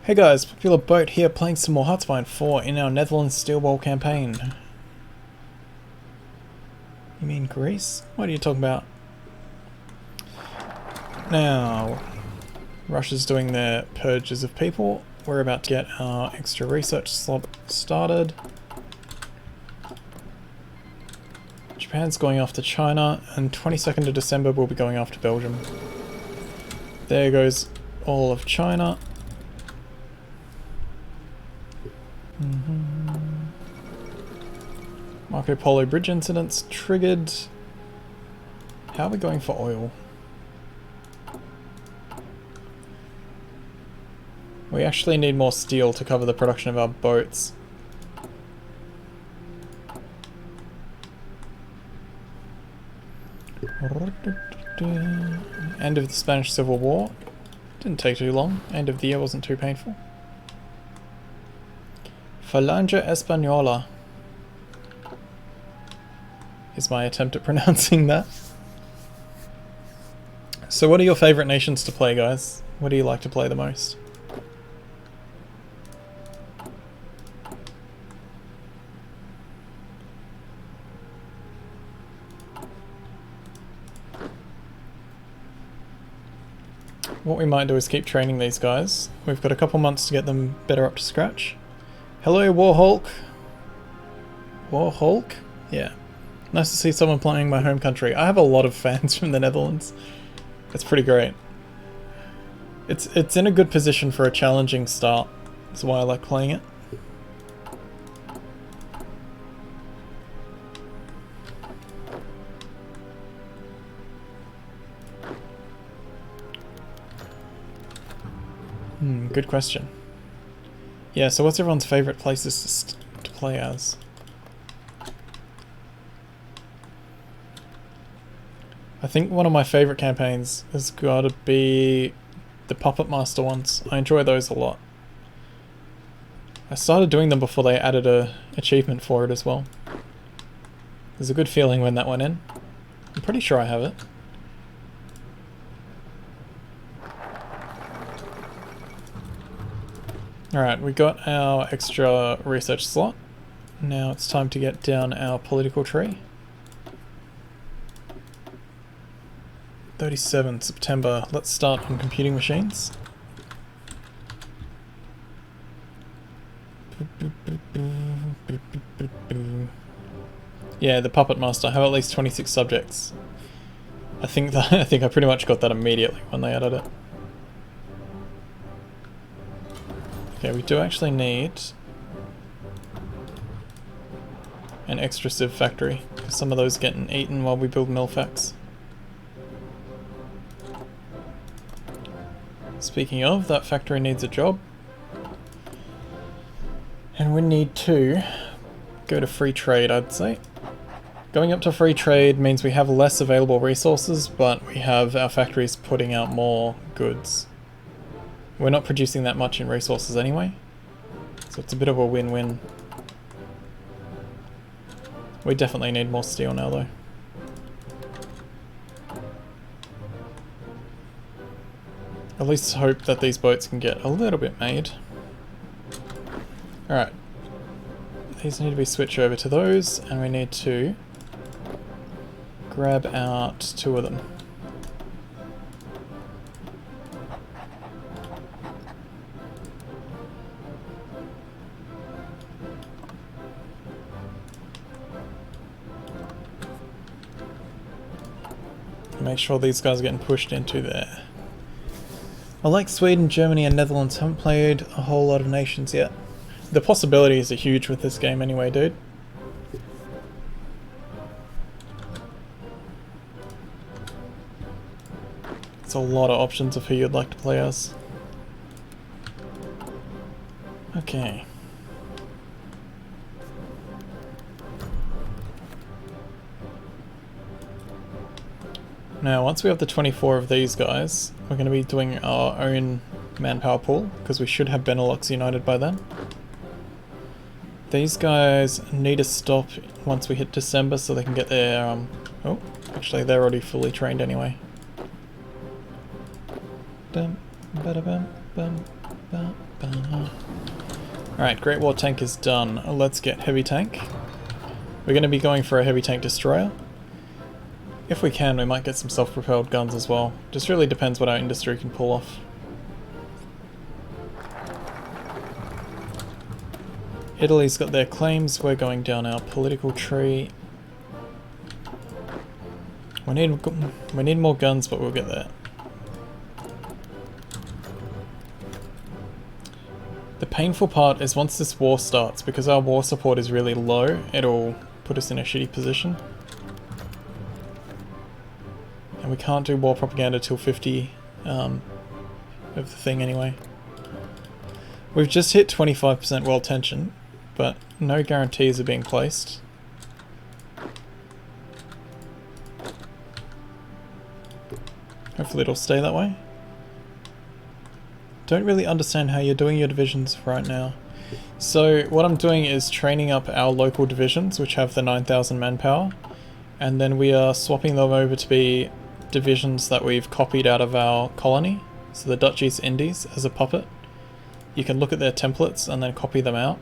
Hey guys, Popular Boat here playing some more HOI4 in our Netherlands Steel Wall campaign. You mean Greece? What are you talking about? Now, Russia's doing their purges of people. We're about to get our extra research slot started. Japan's going after China, and 22nd of December we'll be going after Belgium. There goes all of China. Marco Polo bridge incidents triggered. How are we going for oil? We actually need more steel to cover the production of our boats. End of the Spanish Civil War. Didn't take too long. End of the year wasn't too painful. Falange Española is my attempt at pronouncing that. So what are your favourite nations to play, guys? What do you like to play the most? What we might do is keep training these guys. We've got a couple months to get them better up to scratch. Hello, Warhulk. Warhulk? Yeah. Nice to see someone playing my home country. I have a lot of fans from the Netherlands. It's pretty great. It's in a good position for a challenging start. That's why I like playing it. Good question. Yeah, so what's everyone's favourite places to play as? I think one of my favourite campaigns has got to be the Puppet Master ones. I enjoy those a lot. I started doing them before they added a achievement for it as well. There's a good feeling when that went in. I'm pretty sure I have it. Alright, we got our extra research slot. Now it's time to get down our political tree. 37 September. Let's start on computing machines. Yeah, the Puppet Master. I have at least 26 subjects. I think I pretty much got that immediately when they added it. Okay, we do actually need an extra sieve factory, because some of those are getting eaten while we build mill facts. Speaking of, that factory needs a job. And we need to go to free trade, I'd say. Going up to free trade means we have less available resources, but we have our factories putting out more goods. We're not producing that much in resources anyway, so it's a bit of a win-win. We definitely need more steel now though. At least hope that these boats can get a little bit made. Alright. These need to be switched over to those, and we need to grab out 2 of them. Make sure these guys are getting pushed into there. I like Sweden, Germany and Netherlands. Haven't played a whole lot of nations yet. The possibilities are huge with this game anyway, dude. It's a lot of options of who you'd like to play as. Okay. Now, once we have the 24 of these guys, we're going to be doing our own manpower pool, because we should have Benelux united by then. These guys need to stop once we hit December so they can get their, oh, actually they're already fully trained anyway. Bum, bada bum, bum. Alright, Great War Tank is done. Let's get Heavy Tank. We're going to be going for a Heavy Tank Destroyer. If we can, we might get some self-propelled guns as well. Just really depends what our industry can pull off. Italy's got their claims, we're going down our political tree. We need more guns, but we'll get there. The painful part is once this war starts, because our war support is really low, it'll put us in a shitty position. And we can't do war propaganda till 50 of the thing anyway. We've just hit 25% world tension, but no guarantees are being placed. Hopefully it'll stay that way. Don't really understand how you're doing your divisions right now. So what I'm doing is training up our local divisions, which have the 9,000 manpower, and then we are swapping them over to be divisions that we've copied out of our colony. So the Dutch East Indies as a puppet. You can look at their templates and then copy them out.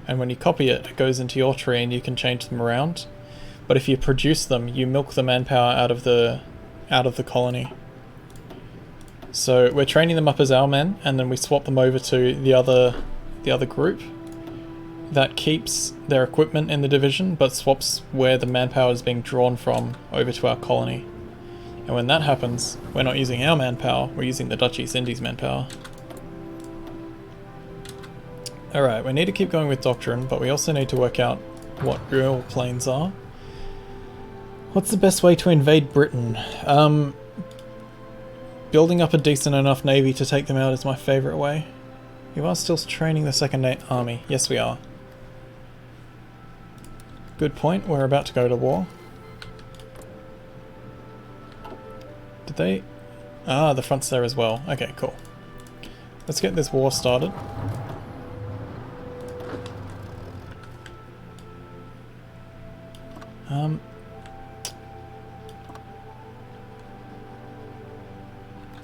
And when you copy it, it goes into your tree and you can change them around. But if you produce them, you milk the manpower out of the colony. So we're training them up as our men, and then we swap them over to the other group. That keeps their equipment in the division, but swaps where the manpower is being drawn from over to our colony. And when that happens, we're not using our manpower, we're using the Dutch East Indies manpower. Alright, we need to keep going with doctrine, but we also need to work out what real planes are. What's the best way to invade Britain? Building up a decent enough navy to take them out is my favourite way. You are still training the second army. Yes, we are. Good point, we're about to go to war. Did they? Ah, the front's there as well. Okay, cool. Let's get this war started.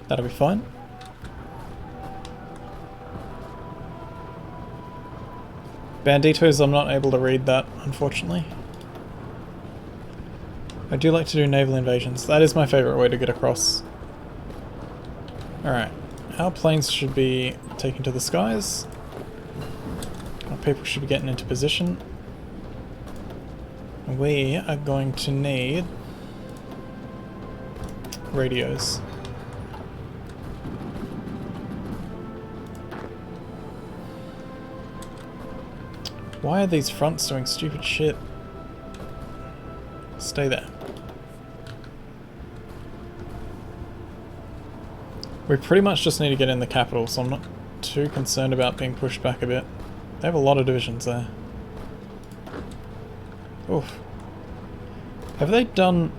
That'll be fine. Banditos, I'm not able to read that, unfortunately. I do like to do naval invasions. That is my favourite way to get across. Alright, our planes should be taken to the skies. Our people should be getting into position. We are going to need radios. Why are these fronts doing stupid shit? Stay there. We pretty much just need to get in the capital, so I'm not too concerned about being pushed back a bit. They have a lot of divisions there. Oof. Have they done...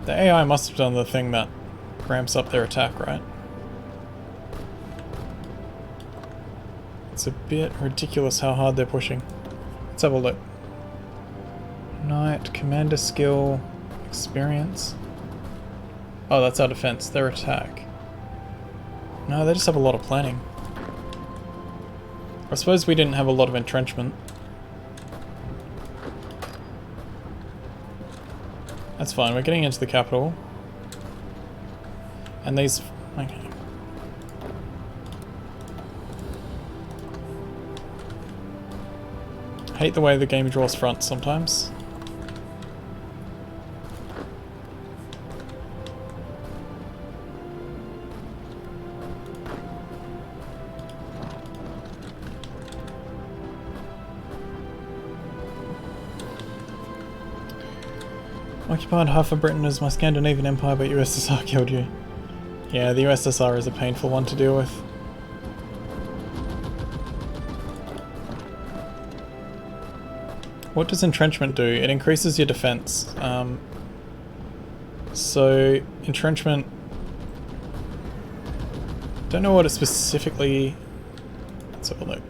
The AI must have done the thing that ramps up their attack, right? It's a bit ridiculous how hard they're pushing. Let's have a look. Knight, commander skill, experience. Oh, that's our defense, their attack. No, they just have a lot of planning. I suppose we didn't have a lot of entrenchment. That's fine, we're getting into the capital. And these... Okay. I hate the way the game draws fronts sometimes. Occupied half of Britain as my Scandinavian empire, but USSR killed you. Yeah, the USSR is a painful one to deal with. What does entrenchment do? It increases your defense. So, entrenchment... Don't know what it specifically... Let's have a look.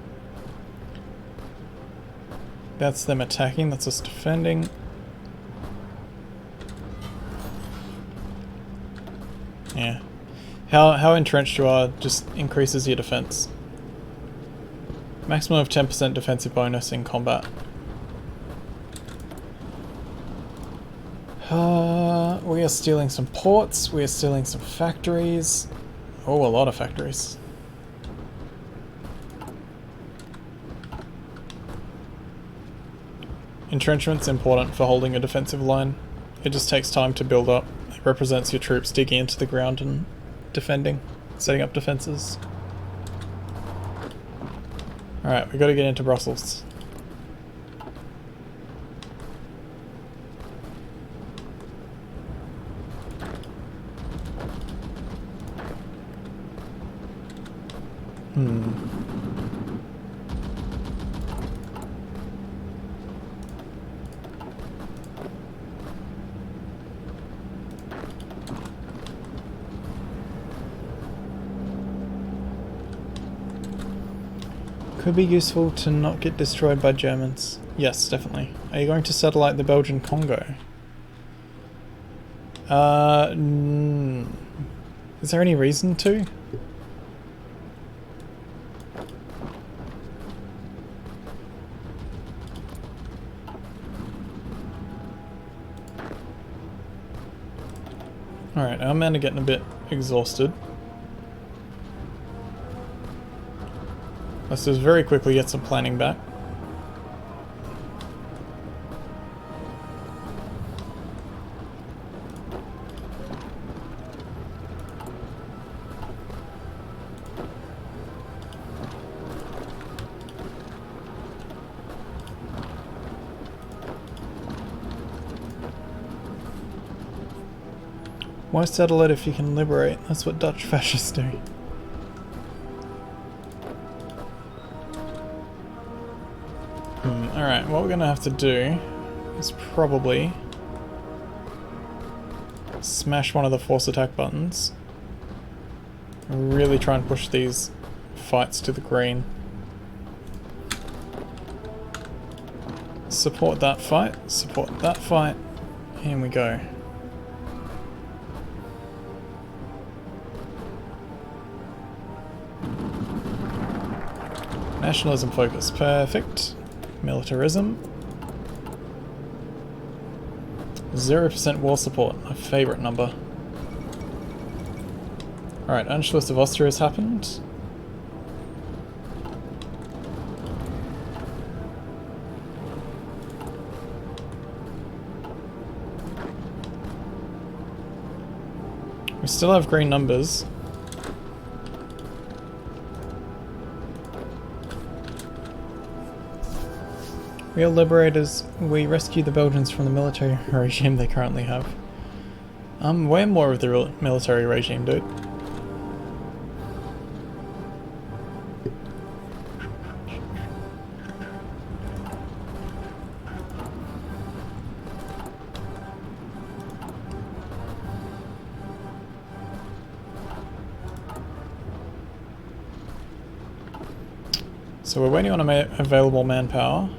That's them attacking, that's us defending. Yeah. How entrenched you are just increases your defense. Maximum of 10% defensive bonus in combat. We are stealing some ports, we are stealing some factories. Oh, a lot of factories. Entrenchment's important for holding a defensive line. It just takes time to build up. It represents your troops digging into the ground and defending, setting up defenses. Alright, we gotta get into Brussels. Could be useful to not get destroyed by Germans. Yes, definitely. Are you going to satellite the Belgian Congo? Is there any reason to? Alright, our men are getting a bit exhausted. Let's just very quickly get some planning back. Why settle it if you can liberate? That's what Dutch fascists do. Alright, what we're gonna have to do is probably smash one of the force attack buttons. Really try and push these fights to the green. Support that fight, support that fight. Here we go. Nationalism focus, perfect. Militarism. 0% war support, my favourite number. Alright, Anschluss of Austria has happened. We still have green numbers. We are liberators. We rescue the Belgians from the military regime they currently have. I'm way more of the military regime, dude. So we're waiting on available manpower.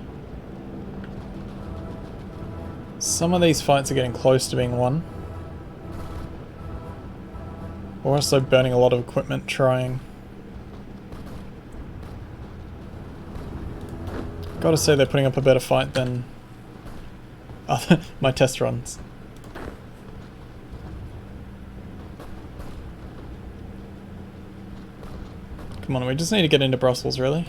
Some of these fights are getting close to being won. We're also burning a lot of equipment trying. Gotta say they're putting up a better fight than my test runs. Come on, we just need to get into Brussels, really.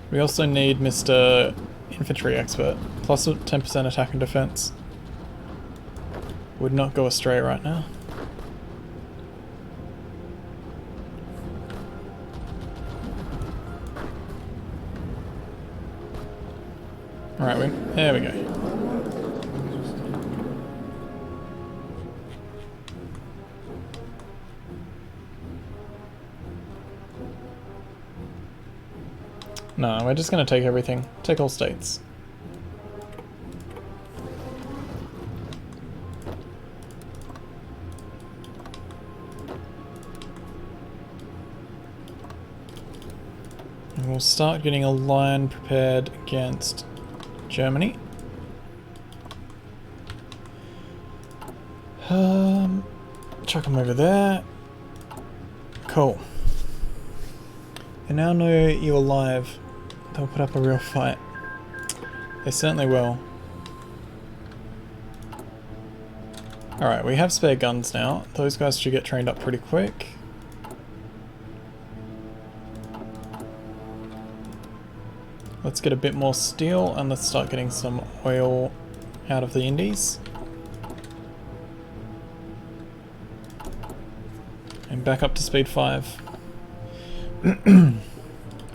We also need Mr. Infantry Expert, plus 10% attack and defense. Would not go astray right now. Alright, there we go. No, we're just going to take everything. Take all states. And we'll start getting a line prepared against Germany. Chuck them over there. Cool. They now know you're alive. They'll put up a real fight. They certainly will. Alright, we have spare guns now. Those guys should get trained up pretty quick. Let's get a bit more steel and let's start getting some oil out of the Indies. And back up to speed 5.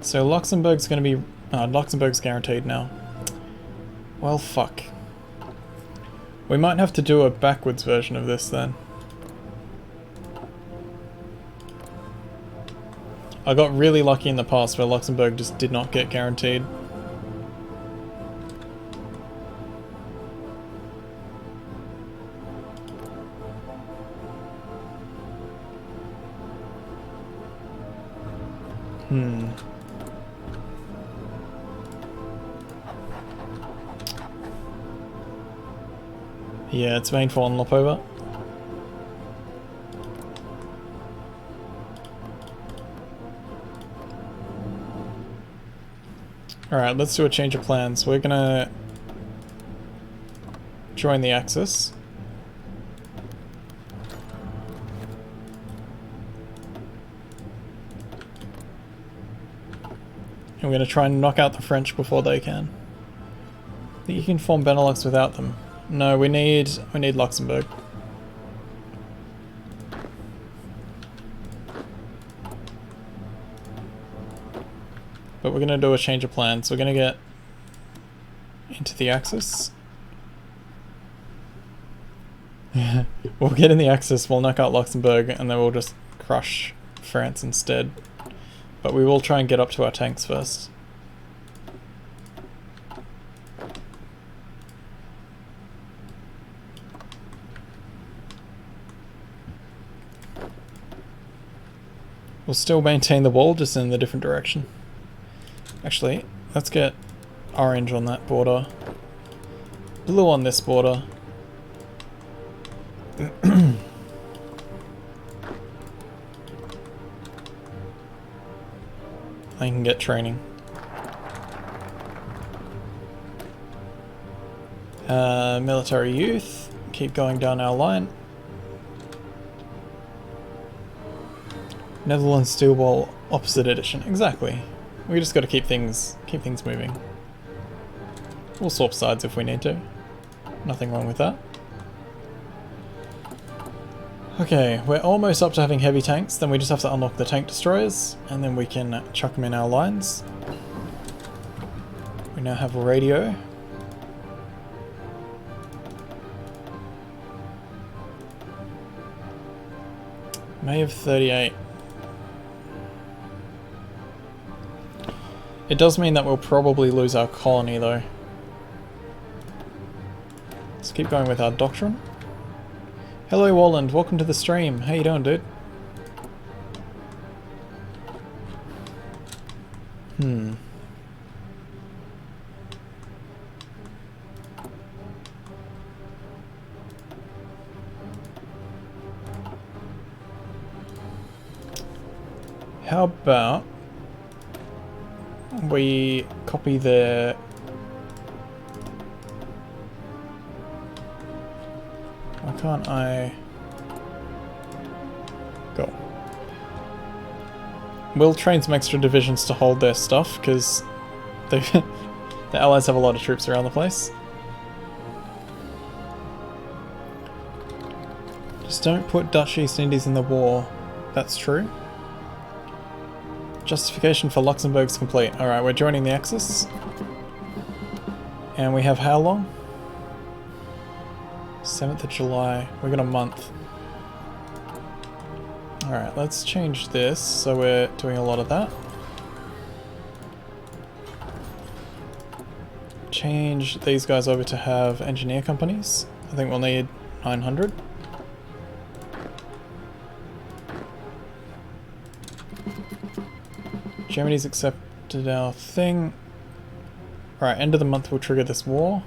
So Luxembourg's going to be... Luxembourg's guaranteed now. Well, fuck. We might have to do a backwards version of this then. I got really lucky in the past where Luxembourg just did not get guaranteed. Yeah, it's main for unlop over. Alright, let's do a change of plans. We're gonna join the Axis. And we're gonna try and knock out the French before they can. I think you can form Benelux without them. No, we need Luxembourg. But we're going to do a change of plans. We're going to get into the Axis. We'll get in the Axis, we'll knock out Luxembourg, and then we'll just crush France instead. But we will try and get up to our tanks first. We'll still maintain the wall, just in the different direction. Actually, let's get orange on that border. Blue on this border. I can get training. Military youth. Keep going down our line. Netherlands Steel Wall opposite edition. Exactly. We just got to keep things moving. We'll swap sides if we need to. Nothing wrong with that. Okay, we're almost up to having heavy tanks. Then we just have to unlock the tank destroyers, and then we can chuck them in our lines. We now have a radio. May of 38. It does mean that we'll probably lose our colony though. Let's keep going with our doctrine. Hello Walland, welcome to the stream. How you doing, dude? How about we copy their... Why can't I... Go. We'll train some extra divisions to hold their stuff, because the Allies have a lot of troops around the place. Just don't put Dutch East Indies in the war. That's true. Justification for Luxembourg's complete. Alright, we're joining the Axis. And we have how long? 7th of July. We got a month. Alright, let's change this so we're doing a lot of that. Change these guys over to have engineer companies. I think we'll need 900. Germany's accepted our thing. Right, end of the month will trigger this war.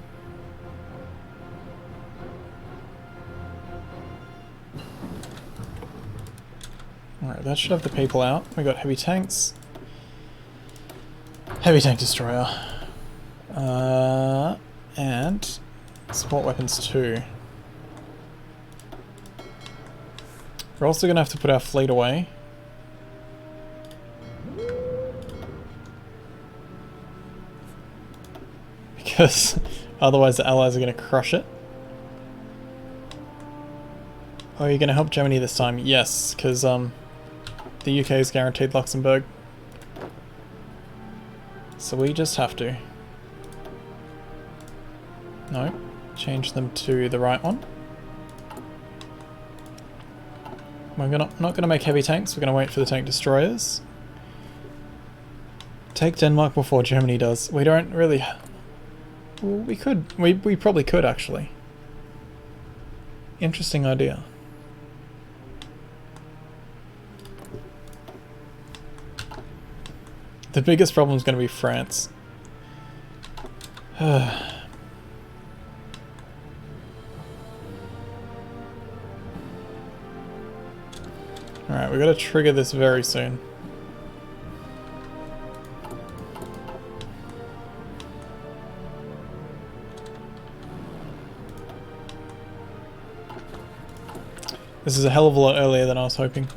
Alright, that should have the people out. We got heavy tanks. Heavy tank destroyer. And support weapons too. We're also going to have to put our fleet away. Because otherwise the Allies are going to crush it. Oh, you're going to help Germany this time? Yes, because the UK is guaranteed Luxembourg. So we just have to. No, change them to the right one. We're not going to make heavy tanks, we're going to wait for the tank destroyers. Take Denmark before Germany does. We don't really... Well, we could. We probably could, actually. Interesting idea. The biggest problem is going to be France. Alright, we've got to trigger this very soon. This is a hell of a lot earlier than I was hoping.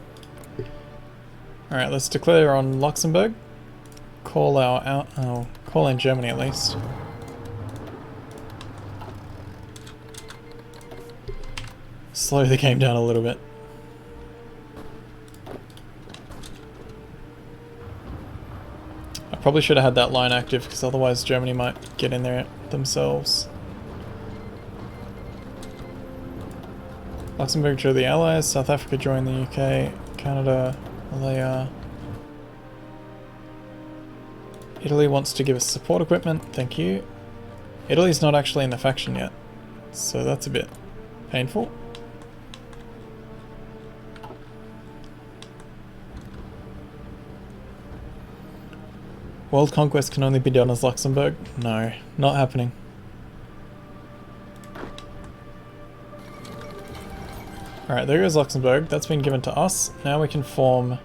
Alright, let's declare on Luxembourg. Call in Germany at least. Slow the game down a little bit. I probably should have had that line active because otherwise Germany might get in there themselves. Luxembourg joined the Allies, South Africa joined the UK, Canada, they are... Italy wants to give us support equipment, thank you. Italy's not actually in the faction yet, so that's a bit painful. World conquest can only be done as Luxembourg? No, not happening. Alright, there goes Luxembourg. That's been given to us. Now we can form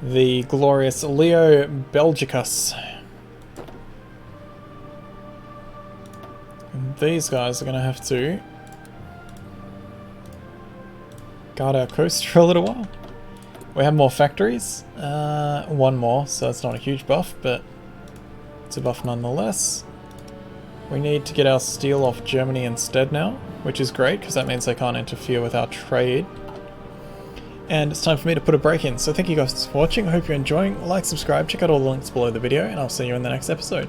the glorious Leo Belgicus. And these guys are going to have to guard our coast for a little while. We have more factories. One more, so it's not a huge buff, but it's a buff nonetheless. We need to get our steel off Germany instead now, which is great because that means they can't interfere with our trade. And it's time for me to put a break in. So thank you guys for watching. I hope you're enjoying. Like, subscribe, check out all the links below the video, and I'll see you in the next episode.